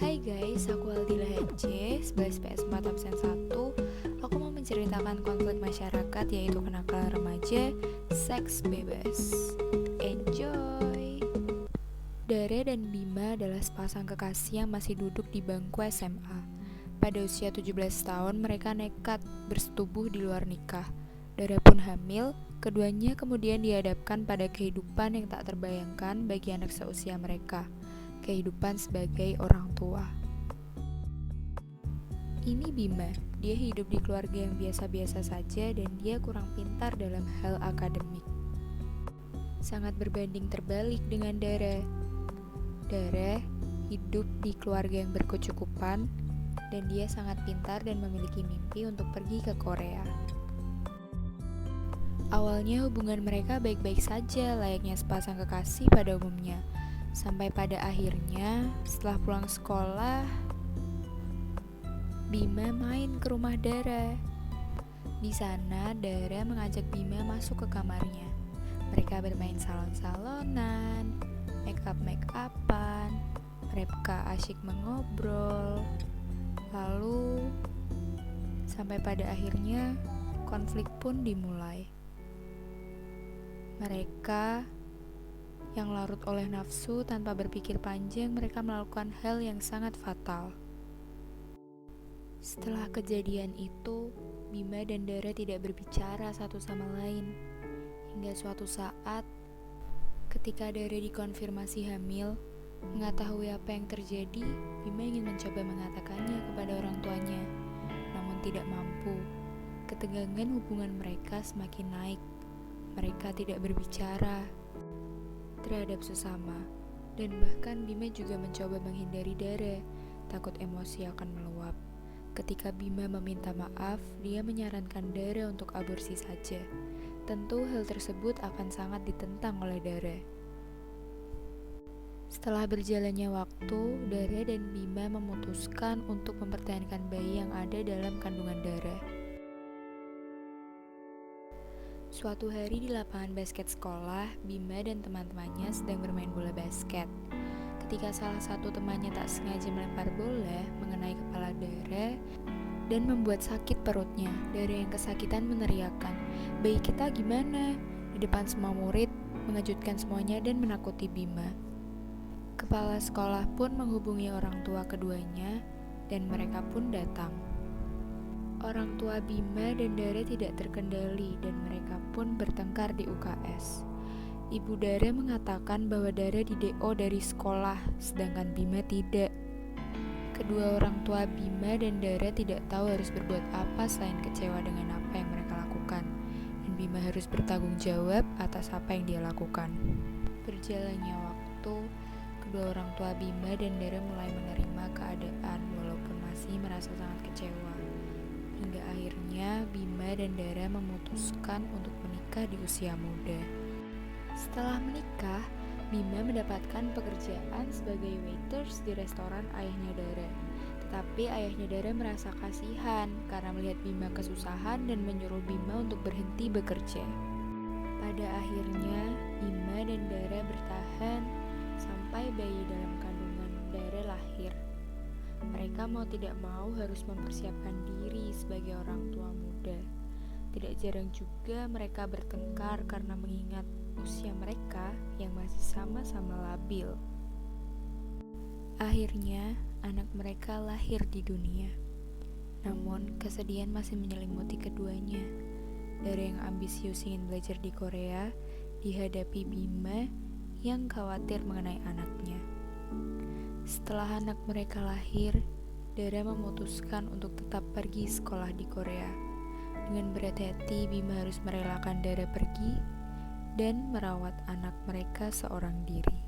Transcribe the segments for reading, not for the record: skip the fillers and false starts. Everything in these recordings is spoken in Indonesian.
Hai guys, aku Aldila HC, 11 PS4 absen 1. Aku mau menceritakan konflik masyarakat yaitu kenakalan remaja, seks bebas. Enjoy! Dare dan Bima adalah sepasang kekasih yang masih duduk di bangku SMA. Pada usia 17 tahun, mereka nekat bersetubuh di luar nikah. Dara pun hamil, keduanya kemudian dihadapkan pada kehidupan yang tak terbayangkan bagi anak seusia mereka. Kehidupan sebagai orang tua. Ini Bima, dia hidup di keluarga yang biasa-biasa saja dan dia kurang pintar dalam hal akademik. Sangat berbanding terbalik dengan Dara. Dara hidup di keluarga yang berkecukupan dan dia sangat pintar dan memiliki mimpi untuk pergi ke Korea. Awalnya hubungan mereka baik-baik saja layaknya sepasang kekasih pada umumnya. Sampai pada akhirnya, setelah pulang sekolah, Bima main ke rumah Dara. Di sana, Dara mengajak Bima masuk ke kamarnya. Mereka bermain salon-salonan, make-up-make-upan, mereka asyik mengobrol. Lalu, sampai pada akhirnya, konflik pun dimulai. Mereka yang larut oleh nafsu tanpa berpikir panjang, mereka melakukan hal yang sangat fatal. Setelah kejadian itu, Bima dan Dara tidak berbicara satu sama lain. Hingga suatu saat, ketika Dara dikonfirmasi hamil, mengetahui apa yang terjadi, Bima ingin mencoba mengatakannya kepada orang tuanya, namun tidak mampu. Ketegangan hubungan mereka semakin naik. Mereka tidak berbicara terhadap sesama, dan bahkan Bima juga mencoba menghindari Dara, takut emosi akan meluap. Ketika Bima meminta maaf, dia menyarankan Dara untuk aborsi saja. Tentu hal tersebut akan sangat ditentang oleh Dara. Setelah berjalannya waktu, Dara dan Bima memutuskan untuk mempertahankan bayi yang ada dalam kandungan Dara. Suatu hari di lapangan basket sekolah, Bima dan teman-temannya sedang bermain bola basket. Ketika salah satu temannya tak sengaja melempar bola mengenai kepala Dara dan membuat sakit perutnya, Dara yang kesakitan meneriakkan, "Bayi kita gimana?" di depan semua murid, mengejutkan semuanya dan menakuti Bima. Kepala sekolah pun menghubungi orang tua keduanya dan mereka pun datang. Orang tua Bima dan Dara tidak terkendali dan mereka pun bertengkar di UKS. Ibu Dara mengatakan bahwa Dara di-DO dari sekolah, sedangkan Bima tidak. Kedua orang tua Bima dan Dara tidak tahu harus berbuat apa selain kecewa dengan apa yang mereka lakukan. Dan Bima harus bertanggung jawab atas apa yang dia lakukan. Berjalannya waktu, kedua orang tua Bima dan Dara mulai menerima keadaan walaupun masih merasa sangat kecewa. Hingga akhirnya Bima dan Dara memutuskan untuk menikah di usia muda. Setelah menikah, Bima mendapatkan pekerjaan sebagai waiters di restoran ayahnya Dara. Tetapi ayahnya Dara merasa kasihan karena melihat Bima kesusahan dan menyuruh Bima untuk berhenti bekerja. Pada akhirnya, Bima dan Dara bertahan sampai bayi dalam kandungan Dara lahir. Mereka mau tidak mau harus mempersiapkan diri sebagai orang tua muda. Tidak jarang juga mereka bertengkar karena mengingat usia mereka yang masih sama-sama labil. Akhirnya, anak mereka lahir di dunia. Namun, kesedihan masih menyelimuti keduanya. Dari yang ambisius ingin belajar di Korea, dihadapi Bima yang khawatir mengenai anaknya. Setelah anak mereka lahir, Dara memutuskan untuk tetap pergi sekolah di Korea. Dengan berat hati, Bima harus merelakan Dara pergi dan merawat anak mereka seorang diri.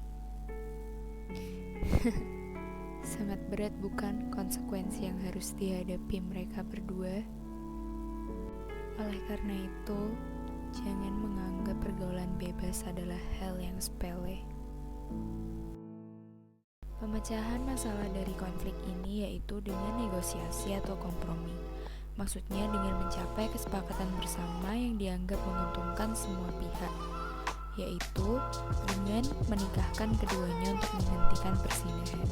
Sangat berat bukan konsekuensi yang harus dihadapi mereka berdua? Oleh karena itu, jangan menganggap pergaulan bebas adalah hal yang sepele. Pemecahan masalah dari konflik ini yaitu dengan negosiasi atau kompromi. Maksudnya dengan mencapai kesepakatan bersama yang dianggap menguntungkan semua pihak. yaitu dengan menikahkan keduanya untuk menghentikan persinahan.